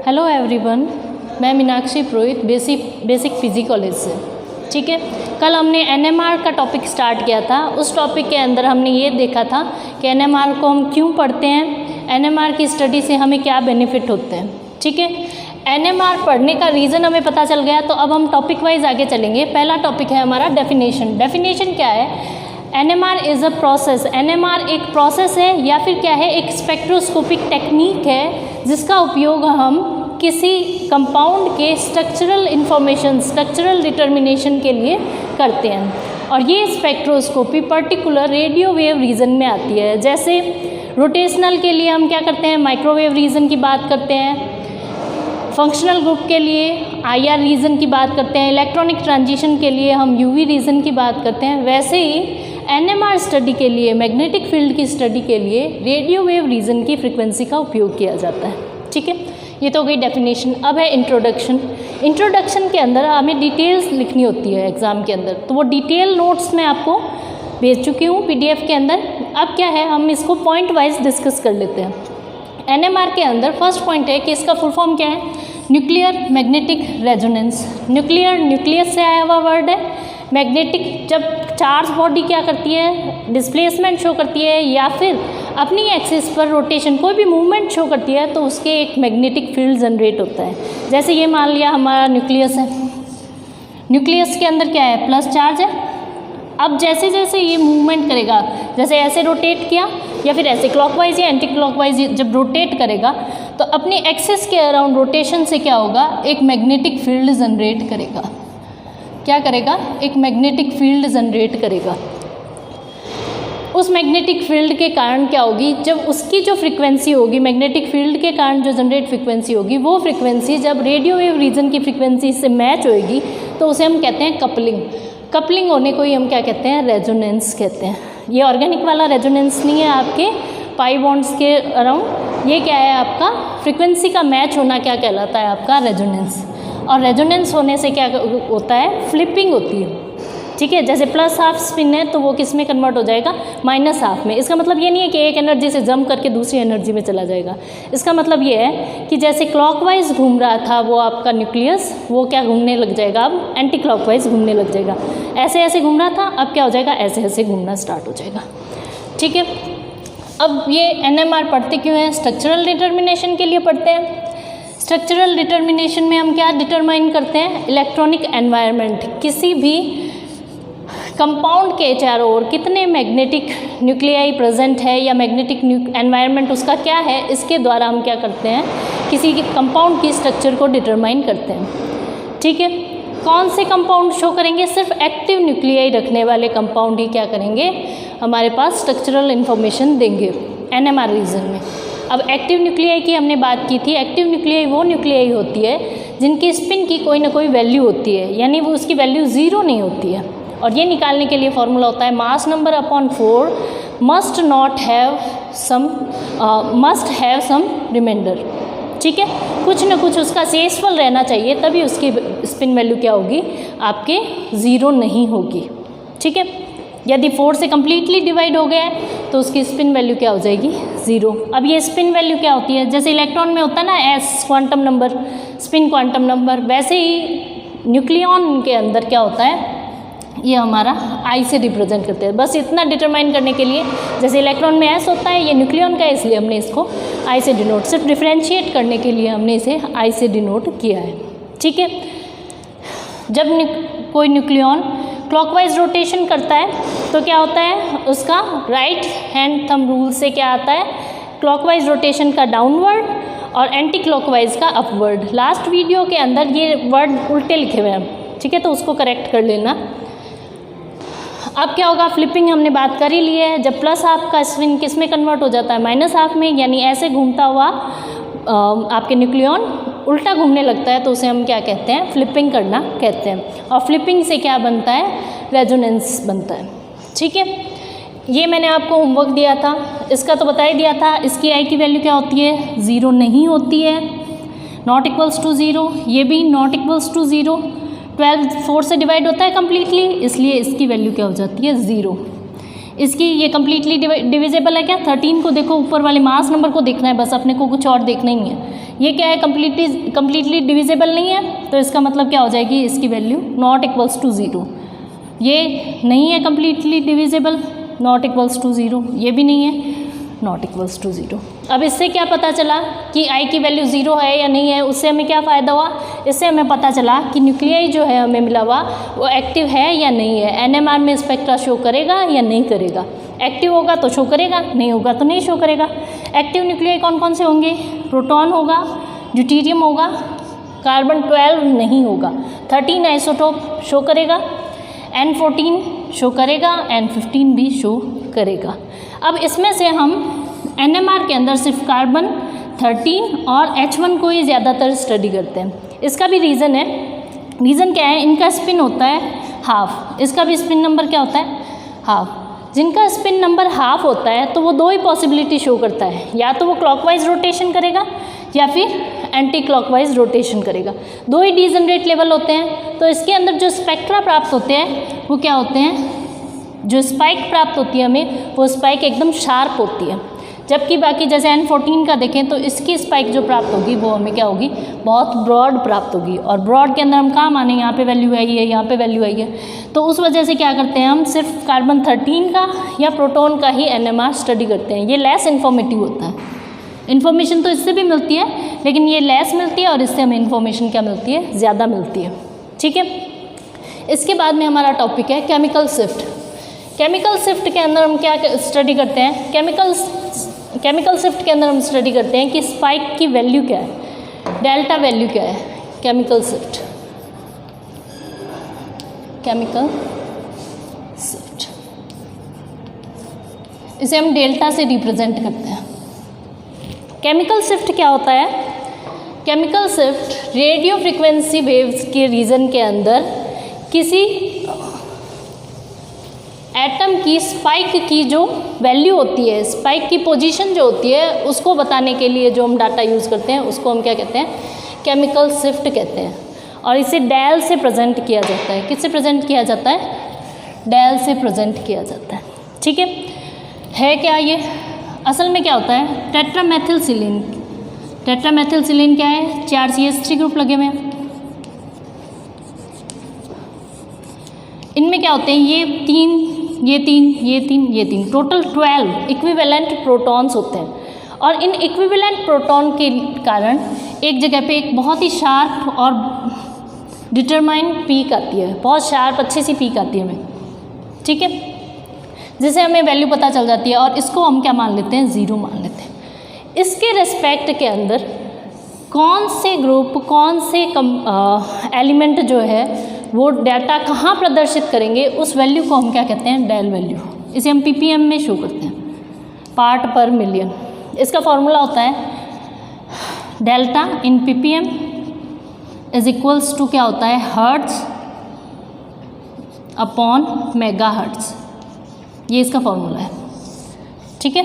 Hello everyone, मैं मीनाक्षी पुरोहित basic PG college से। ठीक है, कल हमने एनएमआर का टॉपिक स्टार्ट किया था। उस टॉपिक के अंदर हमने ये देखा था कि एनएमआर को हम क्यों पढ़ते हैं, एनएमआर की स्टडी से हमें क्या बेनिफिट होते हैं। ठीक है, एनएमआर पढ़ने का रीज़न हमें पता चल गया। तो अब हम टॉपिक वाइज आगे चलेंगे। पहला टॉपिक है हमारा डेफिनेशन। डेफिनेशन क्या है? NMR is a process. NMR एक प्रोसेस है या फिर क्या है, एक स्पेक्ट्रोस्कोपिक टेक्निक है जिसका उपयोग हम किसी कंपाउंड के स्ट्रक्चरल इंफॉर्मेशन, स्ट्रक्चरल डिटर्मिनेशन के लिए करते हैं। और ये spectroscopy particular radio wave region में आती है। जैसे रोटेशनल के लिए हम क्या करते हैं, माइक्रोवेव रीजन की बात करते हैं। फंक्शनल ग्रुप के लिए आईआर रीजन की बात करते हैं। इलेक्ट्रॉनिक ट्रांजिशन के लिए हम यूवी रीजन की बात करते हैं। वैसे ही एनएमआर स्टडी के लिए, मैग्नेटिक फील्ड की स्टडी के लिए रेडियो वेव रीजन की फ्रिक्वेंसी का उपयोग किया जाता है। ठीक है, ये तो हो गई डेफिनेशन। अब है इंट्रोडक्शन। इंट्रोडक्शन के अंदर हमें डिटेल्स लिखनी होती है एग्ज़ाम के अंदर, तो वो डिटेल नोट्स मैं आपको भेज चुकी हूँ पीडीएफ के अंदर। अब क्या है, हम इसको पॉइंट वाइज डिस्कस कर लेते हैं। एनएमआर के अंदर फर्स्ट पॉइंट है कि इसका फुल फॉर्म क्या है, nuclear magnetic resonance. Nuclear, nucleus से आया हुआ वर्ड है। मैग्नेटिक, जब चार्ज बॉडी क्या करती है, डिस्प्लेसमेंट शो करती है या फिर अपनी एक्सिस पर रोटेशन, कोई भी मूवमेंट शो करती है, तो उसके एक मैग्नेटिक फील्ड जनरेट होता है। जैसे ये मान लिया हमारा न्यूक्लियस है। न्यूक्लियस के अंदर क्या है, प्लस चार्ज है। अब जैसे जैसे ये मूवमेंट करेगा, जैसे ऐसे रोटेट किया या फिर ऐसे क्लॉकवाइज या एंटी क्लॉकवाइज जब रोटेट करेगा, तो अपनी एक्सिस के अराउंड रोटेशन से क्या होगा, एक मैग्नेटिक फील्ड जनरेट करेगा। क्या करेगा, एक मैग्नेटिक फील्ड जनरेट करेगा। उस मैग्नेटिक फील्ड के कारण क्या होगी, जब उसकी जो फ्रीक्वेंसी होगी, मैग्नेटिक फील्ड के कारण जो जनरेट फ्रीक्वेंसी होगी, वो फ्रीक्वेंसी जब रेडियो वेव रीजन की फ्रीक्वेंसी से मैच होएगी तो उसे हम कहते हैं कपलिंग। कपलिंग होने को ही हम क्या कहते हैं, रेजोनेंस कहते हैं। ये ऑर्गेनिक वाला रेजोनेंस नहीं है आपके पाई बॉन्ड्स के अराउंड, ये क्या है आपका फ्रीक्वेंसी का मैच होना, क्या कहलाता है आपका रेजोनेंस। और रेजोनेंस होने से क्या होता है, फ्लिपिंग होती है। ठीक है, जैसे प्लस हाफ स्पिन है तो वो किस में कन्वर्ट हो जाएगा, माइनस हाफ में। इसका मतलब ये नहीं है कि एक एनर्जी से जंप करके दूसरी एनर्जी में चला जाएगा। इसका मतलब ये है कि जैसे क्लॉकवाइज घूम रहा था वो आपका न्यूक्लियस, वो क्या घूमने लग जाएगा, अब एंटी क्लॉकवाइज घूमने लग जाएगा। ऐसे ऐसे घूम रहा था, अब क्या हो जाएगा, ऐसे ऐसे घूमना स्टार्ट हो जाएगा। ठीक है, अब ये एनएमआर पढ़ते क्यों हैं, स्ट्रक्चरल डिटर्मिनेशन के लिए पढ़ते हैं। स्ट्रक्चरल डिटर्मिनेशन में हम क्या डिटरमाइन करते हैं, इलेक्ट्रॉनिक एनवायरनमेंट। किसी भी कंपाउंड के चारों ओर कितने मैग्नेटिक न्यूक्लियाई प्रेजेंट है या मैग्नेटिक एनवायरनमेंट उसका क्या है, इसके द्वारा हम क्या करते हैं, किसी कंपाउंड की स्ट्रक्चर को डिटरमाइन करते हैं। ठीक है, कौन से कंपाउंड शो करेंगे, सिर्फ एक्टिव न्यूक्लियाई रखने वाले कंपाउंड ही क्या करेंगे, हमारे पास स्ट्रक्चरल इन्फॉर्मेशन देंगे एनएमआर रीजन में। अब एक्टिव न्यूक्लियाई की हमने बात की थी। एक्टिव न्यूक्लियाई वो न्यूक्लियाई होती है जिनकी स्पिन की कोई ना कोई वैल्यू होती है, यानी वो उसकी वैल्यू ज़ीरो नहीं होती है। और ये निकालने के लिए फॉर्मूला होता है mass number upon 4 must have some remainder. ठीक है, कुछ ना कुछ उसका शेषफल रहना चाहिए, तभी उसकी स्पिन वैल्यू क्या होगी, आपके ज़ीरो नहीं होगी। ठीक है, यदि 4 से कम्प्लीटली डिवाइड हो गया है तो उसकी स्पिन वैल्यू क्या हो जाएगी, ज़ीरो। अब ये स्पिन वैल्यू क्या होती है, जैसे इलेक्ट्रॉन में होता है ना S quantum number, spin quantum number, वैसे ही न्यूक्लियॉन के अंदर क्या होता है, ये हमारा आई से रिप्रेजेंट करते हैं। बस इतना डिटरमाइन करने के लिए, जैसे इलेक्ट्रॉन में एस होता है, ये न्यूक्लियॉन का है, इसलिए हमने इसको आई से डिनोट, सिर्फ डिफ्रेंशिएट करने के लिए हमने इसे आई से डिनोट किया है। ठीक है, जब कोई न्यूक्लियॉन क्लॉकवाइज रोटेशन करता है तो क्या होता है, उसका राइट हैंड थंब रूल से क्या आता है, क्लॉकवाइज रोटेशन का डाउनवर्ड और एंटी क्लॉकवाइज का अपवर्ड। लास्ट वीडियो के अंदर ये वर्ड उल्टे लिखे हुए हैं, ठीक है, तो उसको करेक्ट कर लेना। अब क्या होगा, फ्लिपिंग हमने बात कर ही ली है। जब प्लस हाफ का स्पिन किस में कन्वर्ट हो जाता है, माइनस हाफ में, यानी ऐसे घूमता हुआ आपके न्यूक्लियॉन उल्टा घूमने लगता है, तो उसे हम क्या कहते हैं, फ्लिपिंग करना कहते हैं। और फ्लिपिंग से क्या बनता है, रेजोनेंस बनता है। ठीक है, ये मैंने आपको होमवर्क दिया था, इसका तो बता ही दिया था। इसकी आई की वैल्यू क्या होती है, ज़ीरो नहीं होती है, नॉट इक्वल्स टू ज़ीरो। ये भी नॉट इक्वल्स टू ज़ीरो। 12 4 से डिवाइड होता है कम्प्लीटली, इसलिए इसकी वैल्यू क्या हो जाती है, ज़ीरो। इसकी ये कम्प्लीटली डिविजिबल है क्या? 13 को देखो, ऊपर वाले मास नंबर को देखना है बस, अपने को कुछ और देखना ही है। ये क्या है? कम्प्लीटली डिविजिबल नहीं है, तो इसका मतलब क्या हो जाएगी? इसकी वैल्यू नॉट इक्वल्स टू 0। ये नहीं है completely divisible, not equals to 0। ये भी नहीं है, नॉट इक्वल्स टू 0। अब इससे क्या पता चला कि आई की वैल्यू 0 है या नहीं है? उससे हमें क्या फ़ायदा हुआ? इससे हमें पता चला कि न्यूक्लियाई जो है हमें मिला हुआ वो एक्टिव है या नहीं है। एनएमआर में स्पेक्ट्रा शो करेगा या नहीं करेगा? एक्टिव होगा तो शो करेगा, नहीं होगा तो नहीं शो करेगा। एक्टिव न्यूक्लियाई कौन कौन से होंगे? प्रोटॉन होगा, ड्यूटेरियम होगा, कार्बन 12 नहीं होगा, 13 आइसोटोप शो करेगा, N14 शो करेगा, N15 भी शो करेगा। अब इसमें से हम NMR के अंदर सिर्फ कार्बन 13 और H1 को ही ज़्यादातर स्टडी करते हैं। इसका भी रीज़न है। रीज़न क्या है? इनका स्पिन होता है हाफ, इसका भी स्पिन नंबर क्या होता है? हाफ। जिनका स्पिन नंबर हाफ होता है तो वो दो ही पॉसिबिलिटी शो करता है, या तो वो क्लॉकवाइज रोटेशन करेगा या फिर एंटी क्लॉकवाइज रोटेशन करेगा। दो ही डीजनरेट लेवल होते हैं। तो इसके अंदर जो स्पेक्ट्रा प्राप्त होते हैं वो क्या होते हैं? जो स्पाइक प्राप्त होती है हमें, वो स्पाइक एकदम शार्प होती है। जबकि बाकी जैसे N14 का देखें तो इसकी स्पाइक जो प्राप्त होगी वो हमें क्या होगी? बहुत ब्रॉड प्राप्त होगी। और ब्रॉड के अंदर हम कहाँ माने? यहाँ पे वैल्यू आई है, यहाँ पे वैल्यू आई है। तो उस वजह से क्या करते हैं हम? सिर्फ कार्बन 13 का या प्रोटॉन का ही NMR स्टडी करते हैं। ये लेस इन्फॉर्मेटिव होता है। इन्फॉर्मेशन तो इससे भी मिलती है, लेकिन ये लेस मिलती है और इससे हमें इन्फॉर्मेशन क्या मिलती है? ज़्यादा मिलती है। ठीक है। इसके बाद में हमारा टॉपिक है केमिकल शिफ्ट। केमिकल शिफ्ट के अंदर हम क्या स्टडी करते हैं? केमिकल शिफ्ट के अंदर हम स्टडी करते हैं कि स्पाइक की वैल्यू क्या है, डेल्टा वैल्यू क्या है। केमिकल शिफ्ट इसे हम डेल्टा से रिप्रेजेंट करते हैं। केमिकल शिफ्ट क्या होता है? Chemical shift radio frequency waves के रीजन के अंदर किसी एटम की स्पाइक की जो वैल्यू होती है, स्पाइक की पोजीशन जो होती है, उसको बताने के लिए जो हम डाटा यूज़ करते हैं उसको हम क्या कहते हैं? केमिकल शिफ्ट कहते हैं। और इसे डेल से प्रेजेंट किया जाता है। किससे प्रेजेंट किया जाता है? डेल से प्रेजेंट किया जाता है। ठीक है क्या ये? असल में क्या होता है? टेट्रामेथिलसिलिन। टेट्रामेथिलसिलिन क्या है? 4 CH3 ग्रुप लगे हुए हैं। इनमें क्या होते हैं? ये तीन टोटल 12 इक्विवेलेंट प्रोटॉन्स होते हैं। और इन इक्विवेलेंट प्रोटॉन के कारण एक जगह पे एक बहुत ही शार्प और डिटरमाइंड पीक आती है। बहुत शार्प अच्छी सी पीक आती है हमें। ठीक है, जिसे हमें वैल्यू पता चल जाती है और इसको हम क्या मान लेते हैं? 0 मान लेते हैं। इसके रिस्पेक्ट के अंदर कौन से ग्रुप, कौन से एलिमेंट जो है वो डाटा कहाँ प्रदर्शित करेंगे, उस वैल्यू को हम क्या कहते हैं? Del value. इसे हम ppm में शो करते हैं, पार्ट पर मिलियन। इसका फॉर्मूला होता है delta in ppm is equals to क्या होता है? Hertz upon megahertz. ये इसका फॉर्मूला है। ठीक है,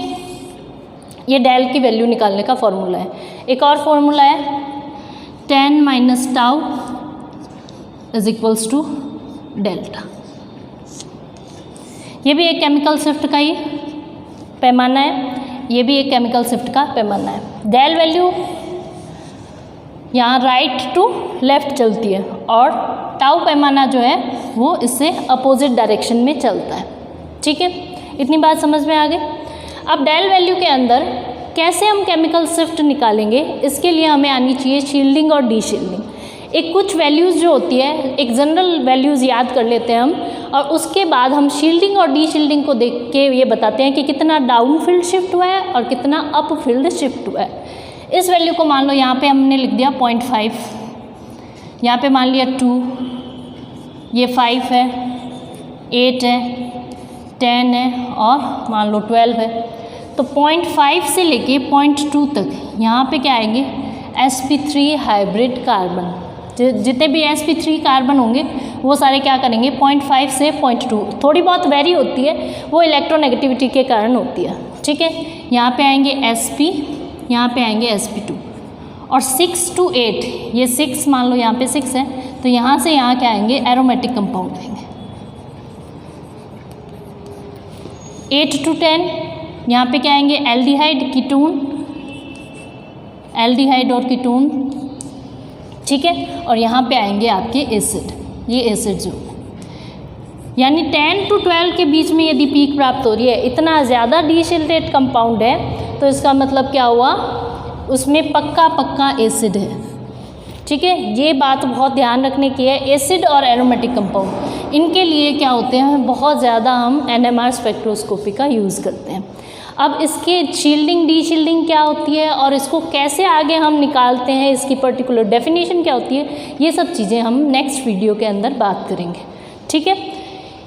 ये डेल की वैल्यू निकालने का फॉर्मूला है। एक और फॉर्मूला है 10 minus tau is equals to delta. ये भी एक केमिकल शिफ्ट का ही पैमाना है। ये भी एक केमिकल शिफ्ट का पैमाना है। डेल वैल्यू यहाँ राइट टू लेफ्ट चलती है और टाउ पैमाना जो है वो इससे अपोजिट डायरेक्शन में चलता है। ठीक है, इतनी बात समझ में आ गई। अब डेल वैल्यू के अंदर कैसे हम केमिकल शिफ्ट निकालेंगे, इसके लिए हमें आनी चाहिए शील्डिंग और डी शील्डिंग। एक कुछ वैल्यूज़ जो होती है, एक जनरल वैल्यूज़ याद कर लेते हैं हम, और उसके बाद हम शील्डिंग और डी शील्डिंग को देख के ये बताते हैं कि कितना डाउन फील्ड शिफ्ट हुआ है और कितना अप फील्ड शिफ्ट हुआ है। इस वैल्यू को मान लो यहाँ पे हमने लिख दिया 0.5, यहाँ पे मान लिया 2, ये 5 है, 8 है, 10 है और मान लो 12 है। तो 0.5 से लेके 0.2 तक यहाँ पे क्या आएंगे? sp3 hybrid carbon. जितने भी sp3 कार्बन होंगे वो सारे क्या करेंगे? 0.5 से 0.2। थोड़ी बहुत वेरी होती है, वो इलेक्ट्रोनेगेटिविटी के कारण होती है। ठीक है, यहाँ पे आएंगे sp, यहाँ पे आएंगे sp2 और 6 to 8, ये 6 मान लो यहाँ पे 6 है, तो यहाँ से यहाँ क्या आएंगे? एरोमेटिक कंपाउंड आएंगे। 8 to 10 यहाँ पे क्या आएंगे, एल्डिहाइड, कीटोन, एल्डिहाइड और कीटोन, ठीक है। और यहाँ पे आएंगे आपके एसिड, ये एसिड जो, यानी 10 to 12 के बीच में यदि पीक प्राप्त हो रही है, इतना ज़्यादा डीसिल्टेट कंपाउंड है, तो इसका मतलब क्या हुआ, उसमें पक्का एसिड है, ठीक है। ये बात बहुत ध्यान रखने की है। एसिड और एरोमेटिक कंपाउंड, इनके लिए क्या होते हैं, बहुत ज़्यादा हम NMR स्पेक्ट्रोस्कोपी का यूज़ करते हैं। अब इसके शील्डिंग डीशील्डिंग क्या होती है और इसको कैसे आगे हम निकालते हैं, इसकी पर्टिकुलर डेफिनेशन क्या होती है, ये सब चीज़ें हम नेक्स्ट वीडियो के अंदर बात करेंगे, ठीक है।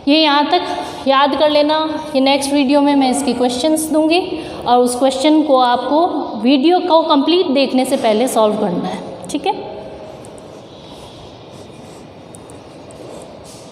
ये यहाँ तक याद कर लेना। ये नेक्स्ट वीडियो में मैं इसके क्वेश्चंस दूंगी और उस क्वेश्चन को आपको वीडियो को कंप्लीट देखने से पहले सॉल्व करना है, ठीक है।